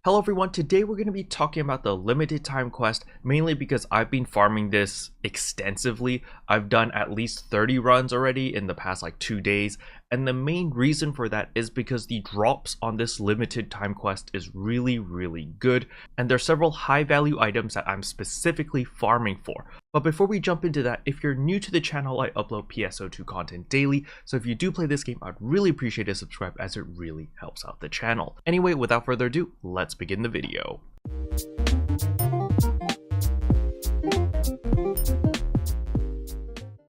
Hello everyone, today we're going to be talking about the limited time quest, mainly because I've been farming this extensively. I've done at least 30 runs already in the past 2 days, and the main reason for that is because the drops on this limited time quest is really good, and there are several high value items that I'm specifically farming for. But before we jump into that, if you're new to the channel, I upload PSO2 content daily, so if you do play this game, I'd really appreciate a subscribe as it really helps out the channel. Anyway, without further ado, let's begin the video.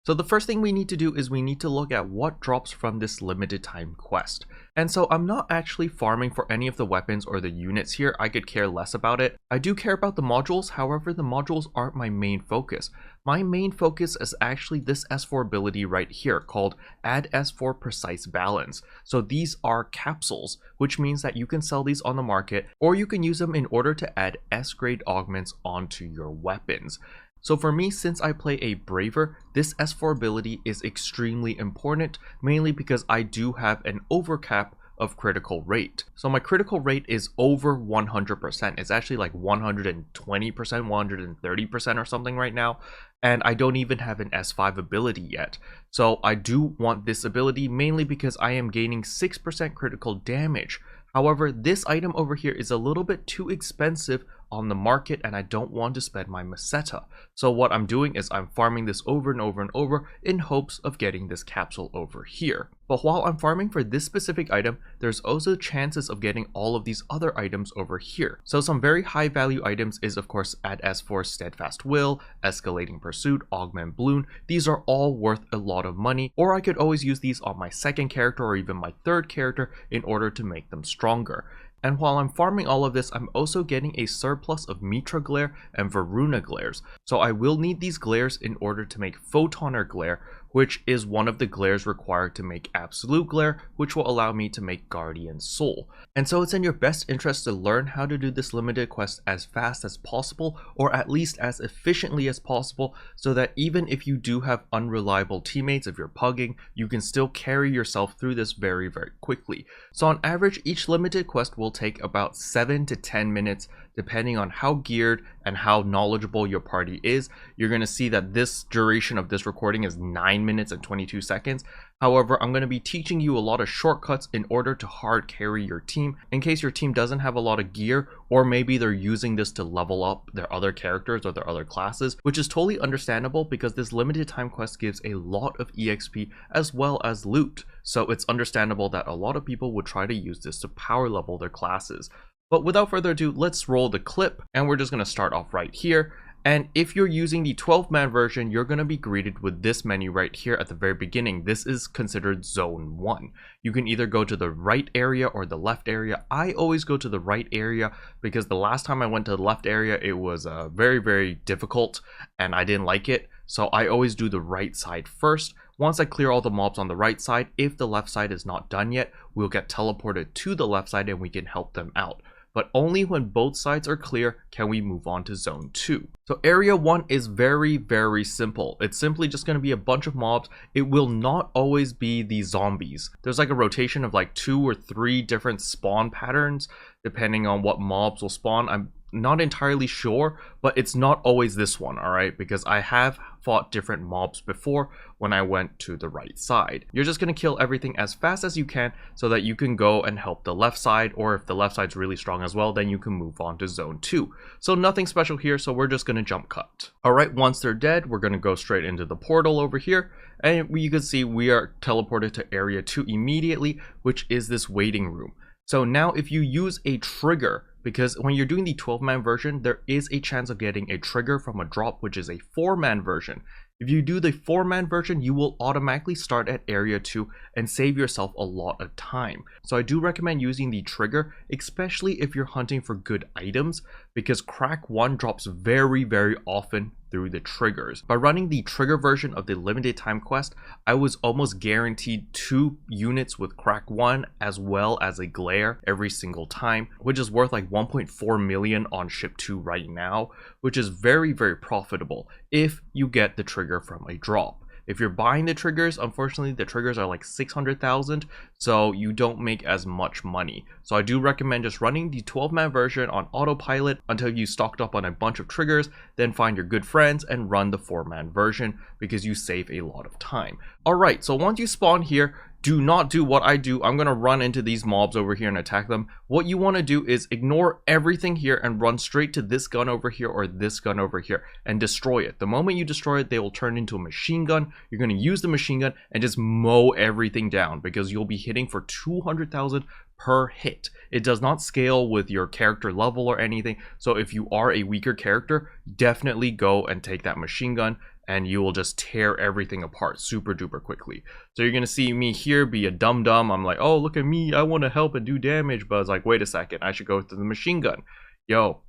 So the first thing we need to do is we need to look at what drops from this limited time quest. And so I'm not actually farming for any of the weapons or the units here. I could care less about it. I do care about the modules, however the modules aren't my main focus. My main focus is actually this S4 ability right here called Add S4 Precise Balance. So these are capsules, which means that you can sell these on the market, or you can use them in order to add S-grade augments onto your weapons. So for me, since I play a Braver, this S4 ability is extremely important, mainly because I do have an overcap of critical rate. So my critical rate is over 100%. It's actually like 120%, 130% or something right now. And I don't even have an S5 ability yet. So I do want this ability mainly because I am gaining 6% critical damage. However, this item over here is a little bit too expensive on the market and I don't want to spend my Meseta. So what I'm doing is I'm farming this over and over and over in hopes of getting this capsule over here. But while I'm farming for this specific item, there's also chances of getting all of these other items over here. So some very high value items is of course Add S4 Steadfast Will, Escalating Pursuit, Augment Balloon. These are all worth a lot of money, or I could always use these on my second character or even my third character in order to make them stronger. And while I'm farming all of this, I'm also getting a surplus of Mitra Glare and Varuna Glares. So I will need these glares in order to make Photoner Glare, which is one of the glares required to make Absolute Glare, which will allow me to make Guardian Soul. And so it's in your best interest to learn how to do this limited quest as fast as possible, or at least as efficiently as possible, so that even if you do have unreliable teammates, if you're pugging, you can still carry yourself through this very quickly. So on average, each limited quest will take about 7 to 10 minutes, depending on how geared and how knowledgeable your party is. You're going to see that this duration of this recording is 9 minutes and 22 seconds. However, I'm going to be teaching you a lot of shortcuts in order to hard carry your team in case your team doesn't have a lot of gear, or maybe they're using this to level up their other characters or their other classes, which is totally understandable because this limited time quest gives a lot of EXP as well as loot. So it's understandable that a lot of people would try to use this to power level their classes. But without further ado, let's roll the clip, and we're just going to start off right here. And if you're using the 12-man version, you're going to be greeted with this menu right here at the very beginning. This is considered zone 1. You can either go to the right area or the left area. I always go to the right area because the last time I went to the left area, it was very difficult and I didn't like it. So I always do the right side first. Once I clear all the mobs on the right side, if the left side is not done yet, we'll get teleported to the left side and we can help them out. But only when both sides are clear can we move on to zone 2. So area 1 is very simple. It's simply just going to be a bunch of mobs. It will not always be the zombies. There's like a rotation of 2 or 3 different spawn patterns depending on what mobs will spawn. I'm not entirely sure, but it's not always this one, alright? Because I have fought different mobs before when I went to the right side. You're just going to kill everything as fast as you can so that you can go and help the left side, or if the left side's really strong as well, then you can move on to zone 2. So nothing special here, so we're just going to jump cut. Alright, once they're dead, we're going to go straight into the portal over here, and you can see we are teleported to area 2 immediately, which is this waiting room. So now if you use a trigger, because when you're doing the 12-man version, there is a chance of getting a trigger from a drop, which is a 4-man version. If you do the 4-man version, you will automatically start at area 2 and save yourself a lot of time. So I do recommend using the trigger, especially if you're hunting for good items, because crack 1 drops very often through the triggers. By running the trigger version of the limited time quest, I was almost guaranteed 2 units with crack 1 as well as a glare every single time, which is worth like 1.4 million on ship 2 right now, which is very profitable if you get the trigger from a drop. If you're buying the triggers, unfortunately the triggers are like 600,000, so you don't make as much money. So I do recommend just running the 12-man version on autopilot until you stocked up on a bunch of triggers, then find your good friends and run the 4-man version because you save a lot of time. Alright, so once you spawn here, do not do what I do. I'm going to run into these mobs over here and attack them. What you want to do is ignore everything here and run straight to this gun over here or this gun over here and destroy it. The moment you destroy it, they will turn into a machine gun. You're going to use the machine gun and just mow everything down because you'll be hitting for 200,000 per hit. It does not scale with your character level or anything. So if you are a weaker character, definitely go and take that machine gun and you will just tear everything apart super duper quickly. So you're gonna see me here be a dum-dum. I'm like, oh, look at me, I want to help and do damage, but it's like, wait a second, I should go to the machine gun. Yo,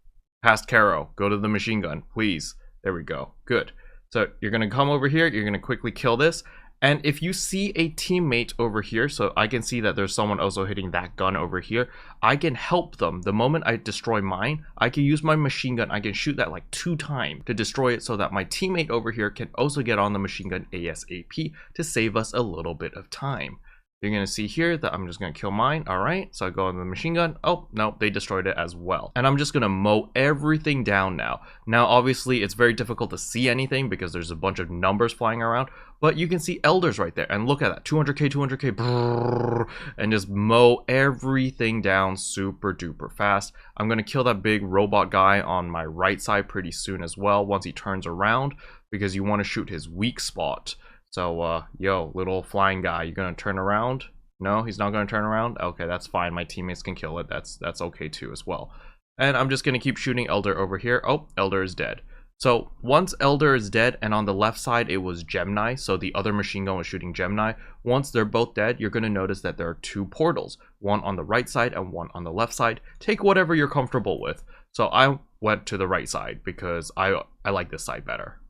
past Caro, go to the machine gun, please. There we go, good. So you're gonna come over here, you're gonna quickly kill this, and if you see a teammate over here, so I can see that there's someone also hitting that gun over here, I can help them. The moment I destroy mine, I can use my machine gun, I can shoot that like 2 times to destroy it so that my teammate over here can also get on the machine gun ASAP to save us a little bit of time. You're gonna see here that I'm just gonna kill mine. All right, so I go on the machine gun. Oh no, they destroyed it as well. And I'm just gonna mow everything down now. Now obviously it's very difficult to see anything because there's a bunch of numbers flying around, but you can see elders right there, and look at that, 200k, 200k, brrr, and just mow everything down super duper fast. I'm gonna kill that big robot guy on my right side pretty soon as well once he turns around, because you want to shoot his weak spot. So, yo, little flying guy, you gonna turn around? No, he's not gonna turn around? Okay, that's fine. My teammates can kill it. That's okay too as well. And I'm just gonna keep shooting Elder over here. Oh, Elder is dead. So once Elder is dead, and on the left side it was Gemini, so the other machine gun was shooting Gemini. Once they're both dead, you're gonna notice that there are 2 portals, one on the right side and one on the left side. Take whatever you're comfortable with. So I went to the right side because I like this side better.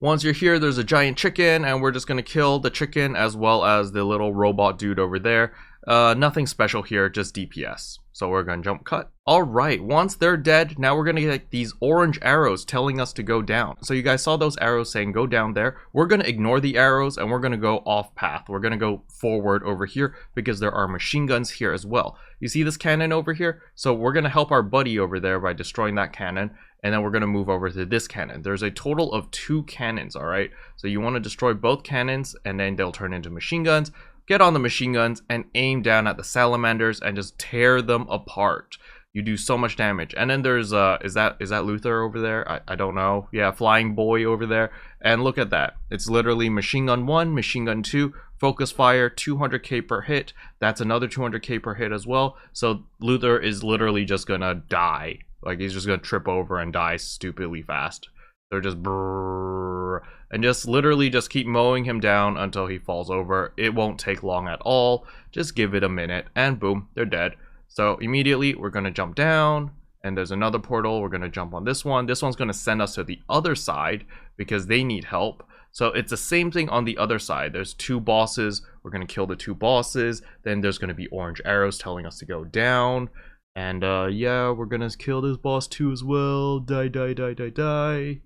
Once you're here, there's a giant chicken, and we're just gonna kill the chicken as well as the little robot dude over there. Nothing special here, just DPS. So we're gonna jump cut. Alright, once they're dead, now we're gonna get these orange arrows telling us to go down. So you guys saw those arrows saying go down there. We're gonna ignore the arrows and we're gonna go off path. We're gonna go forward over here because there are machine guns here as well. You see this cannon over here? So we're gonna help our buddy over there by destroying that cannon. And then we're going to move over to this cannon. There's a total of 2 cannons, all right? So you want to destroy both cannons, and then they'll turn into machine guns. Get on the machine guns and aim down at the salamanders and just tear them apart. You do so much damage. And then there's, is that Luther over there? I don't know. Yeah, flying boy over there. And look at that. It's literally machine gun 1, machine gun 2, focus fire, 200k per hit. That's another 200k per hit as well. So Luther is literally just going to die. Like, he's just gonna trip over and die stupidly fast. They're just brrrr, and just literally just keep mowing him down until he falls over. It won't take long at all. Just give it a minute and boom, they're dead. So immediately we're gonna jump down, and there's another portal. We're gonna jump on this one. This one's gonna send us to the other side because they need help. So it's the same thing on the other side. There's 2 bosses. We're gonna kill the 2 bosses. Then there's gonna be orange arrows telling us to go down. And yeah, we're gonna kill this boss too as well. Die, die, die, die, die.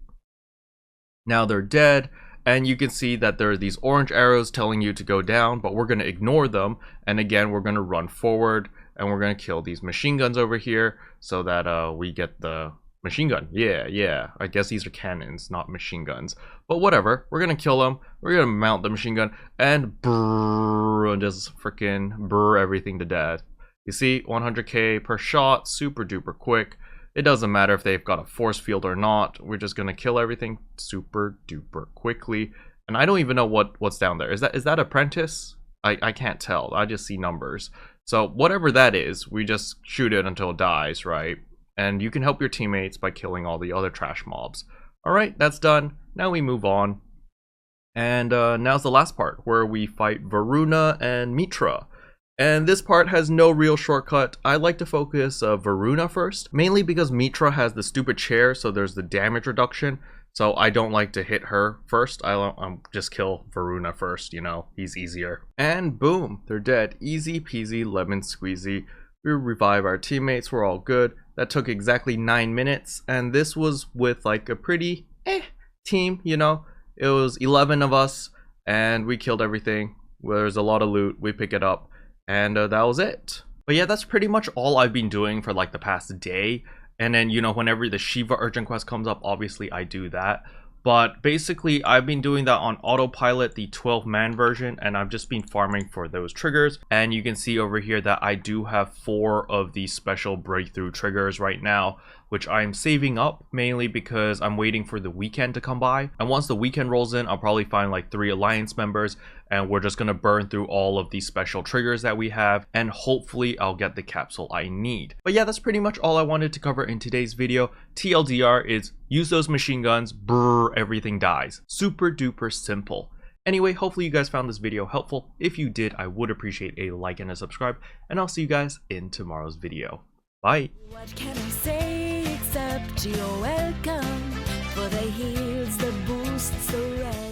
Now they're dead, and you can see that there are these orange arrows telling you to go down, but we're gonna ignore them. And again, we're gonna run forward, and we're gonna kill these machine guns over here so that we get the machine gun. Yeah. I guess these are cannons, not machine guns. But whatever, we're gonna kill them. We're gonna mount the machine gun and brrr, and just freaking brrr everything to death. You see, 100k per shot, super duper quick. It doesn't matter if they've got a force field or not. We're just gonna kill everything super duper quickly. And I don't even know what's down there. Is that apprentice? I can't tell. I just see numbers. So whatever that is, we just shoot it until it dies, right? And you can help your teammates by killing all the other trash mobs. Alright, that's done. Now we move on. And now's the last part where we fight Varuna and Mitra. And this part has no real shortcut. I like to focus Varuna first, mainly because Mitra has the stupid chair, so there's the damage reduction. So I don't like to hit her first. I'll just kill Varuna first, you know, he's easier. And boom, they're dead. Easy peasy lemon squeezy. We revive our teammates, we're all good. That took exactly 9 minutes, and this was with like a pretty team, you know. It was 11 of us, and we killed everything. There's a lot of loot. We pick it up, and that was it. But yeah, that's pretty much all I've been doing for like the past day. And then, you know, whenever the Shiva urgent quest comes up, obviously I do that. But basically, I've been doing that on autopilot, the 12-man version, and I've just been farming for those triggers. And you can see over here that I do have 4 of these special breakthrough triggers right now, which I'm saving up mainly because I'm waiting for the weekend to come by. And once the weekend rolls in, I'll probably find like 3 alliance members, and we're just gonna burn through all of these special triggers that we have, and hopefully I'll get the capsule I need. But yeah, that's pretty much all I wanted to cover in today's video. TLDR is use those machine guns, brrr, everything dies. Super duper simple. Anyway, hopefully you guys found this video helpful. If you did, I would appreciate a like and a subscribe, and I'll see you guys in tomorrow's video. Bye. What can I say except you're welcome for the heals, the boosts, the rest.